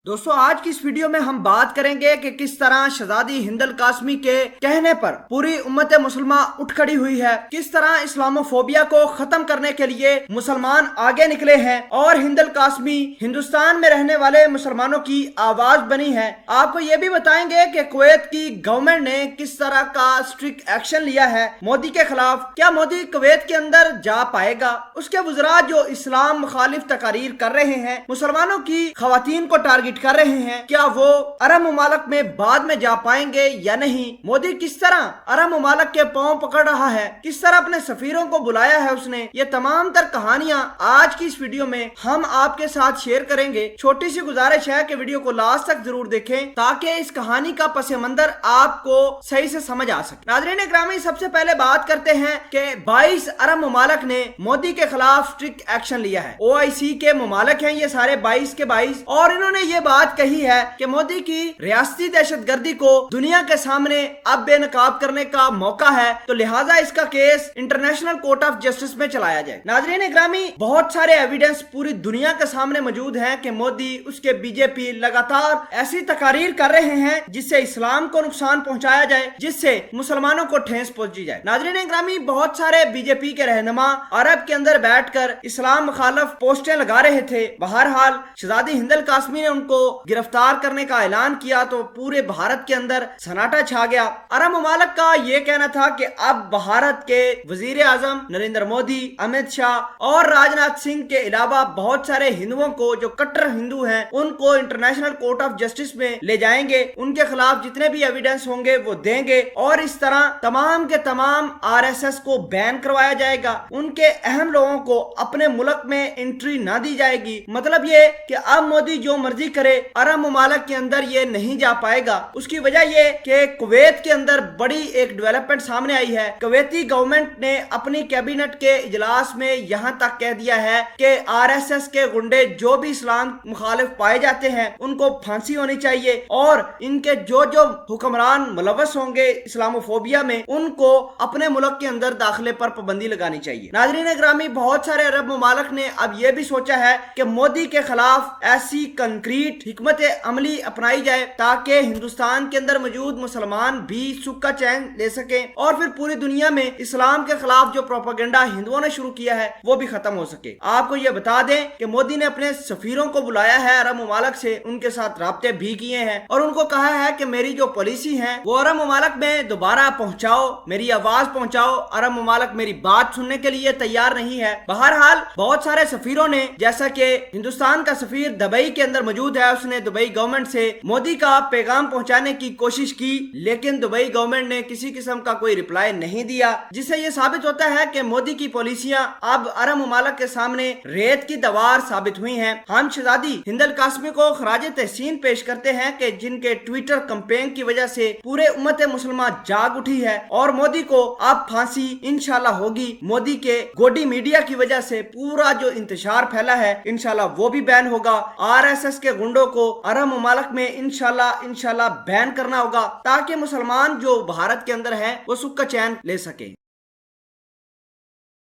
दोस्तों आज की इस वीडियो में हम बात करेंगे कि किस तरह शहजादी हिंद अल कासमी के कहने पर पूरी उम्मत मुसलमान उठ खड़ी हुई है, किस तरह इस्लामोफोबिया को खत्म करने के लिए मुसलमान आगे निकले हैं और हिंद अल कासमी हिंदुस्तान में रहने वाले मुसलमानों की आवाज बनी है। आपको ये भी बताएंगे कि कुवैत की गवर्नमेंट ने किस तरह का स्ट्रिक्ट एक्शन लिया है मोदी के खिलाफ। क्या मोदी कुवैत के अंदर जा पाएगा? उसके वज़रा जो इस्लाम मुखालिफ तकारीर कर रहे हैं, मुसलमानों की खवातीन को टारगेट कर रहे हैं, क्या वो अरब ममालक में बाद में जा पाएंगे या नहीं? मोदी किस तरह अरब ममालक के पांव पकड़ रहा है, किस तरह अपने सफीरों को बुलाया है उसने, ये तमाम तर कहानियां आज की इस वीडियो में हम आपके साथ शेयर करेंगे। छोटी सी गुजारिश है कि वीडियो को लास्ट तक जरूर देखें ताकि इस कहानी का पस मंजर आपको सही से समझ आ सके। नाज़रीन ग्रामी, सबसे पहले बात करते हैं कि 22 अरब ममालक ने मोदी के खिलाफ स्ट्रिक्ट एक्शन लिया है। OIC के ममालक हैं ये सारे 22 के 22, और इन्होंने ये बात कही है कि मोदी की रियासती दहशतगर्दी को दुनिया के सामने अब बेनकाब करने का मौका है, तो लिहाजा इसका case international court of justice में चलाया जाए। नाज़रीन ग्रामी, बहुत सारे एविडेंस पूरी दुनिया के सामने मौजूद हैं कि मोदी, उसके बीजेपी लगातार ऐसी तकारीर कर रहे हैं जिससे इस्लाम को नुकसान पहुंचाया जाए, जिससे मुसलमानों को ठेस पहुंची जाए। नाज़रीन ग्रामी, बहुत सारे बीजेपी के रहनुमा अरब के अंदर बैठकर इस्लाम मुखालिफ पोस्टें लगा रहे थे। बहरहाल शहजादी हिंद अल कासमी ने उनको गिरफ्तार करने का ऐलान किया तो पूरे भारत के अंदर सन्नाटा छा गया। अरब ममालक का ये कहना था कि अब भारत के वजीर आजम नरेंद्र मोदी, अमित शाह और राजनाथ सिंह के अलावा बहुत सारे हिंदुओं को, जो कट्टर हिंदू हैं, उनको इंटरनेशनल कोर्ट ऑफ जस्टिस में ले जाएंगे, उनके खिलाफ जितने भी एविडेंस होंगे वो देंगे और इस तरह तमाम के तमाम RSS को बैन करवाया जाएगा। उनके अहम लोगों को अपने मुल्क में एंट्री ना दी जाएगी। मतलब ये कि अब मोदी जो मर्जी करे अरब ममालक के अंदर ये नहीं जा पाएगा। उसकी वजह ये कि कुवैत के अंदर बड़ी एक डेवलपमेंट सामने आई है। कुवैती गवर्नमेंट ने अपनी कैबिनेट के इजलास में यहाँ तक कह दिया है कि RSS के गुंडे जो भी इस्लाम मुखालिफ पाए जाते हैं उनको फांसी होनी चाहिए और इनके जो जो हुक्मरान मुलव्वस होंगे इस्लामोफोबिया में उनको अपने मुल्क के अंदर दाखिले पर पाबंदी लगानी चाहिए। नाज़रीन ग्रामी, बहुत सारे अरब ममालक ने अब यह भी सोचा है कि मोदी के खिलाफ ऐसी कंक्रीट हिकमत अमली अपनाई जाए ताकि हिंदुस्तान के अंदर मौजूद मुसलमान भी सुख का चैन ले सके और फिर पूरी दुनिया में इस्लाम के खिलाफ जो प्रोपेगेंडा हिंदुओं ने शुरू किया है वो भी खत्म हो सके। आपको ये बता दें कि मोदी ने अपने सफीरों को बुलाया है अरब ममालक से, उनके साथ राब्ते भी किए हैं और उनको कहा है कि मेरी जो पॉलिसी है वो अरब ममालक में दोबारा पहुंचाओ, मेरी आवाज पहुंचाओ। अरब ममालक मेरी बात सुनने के लिए तैयार नहीं है। बहरहाल बहुत सारे सफीरों ने, जैसा कि हिंदुस्तान का सफीर दुबई के अंदर मौजूद है, उसने दुबई गवर्नमेंट से मोदी का पैगाम पहुंचाने की कोशिश की, लेकिन दुबई गवर्नमेंट ने किसी किस्म का कोई रिप्लाई नहीं दिया, जिससे ये साबित होता है कि मोदी की पॉलिसियां अब अरब ममालक के सामने रेत की दीवार साबित हुई हैं। हम शहजादी हिंद अल कासमी को खराजे तहसीन पेश करते हैं कि जिनके ट्विटर कैंपेन की वजह से पूरे उम्मत मुसलमान जाग उठी है और मोदी को अब फांसी इंशाल्लाह होगी। मोदी के गोडी मीडिया की वजह से पूरा जो इंतशार फैला है इंशाल्लाह वो भी बैन होगा। RSS के गुंडों को अरब ममालक में इंशाल्लाह बैन करना होगा ताकि मुसलमान जो भारत के अंदर है वो सुख का चैन ले सके।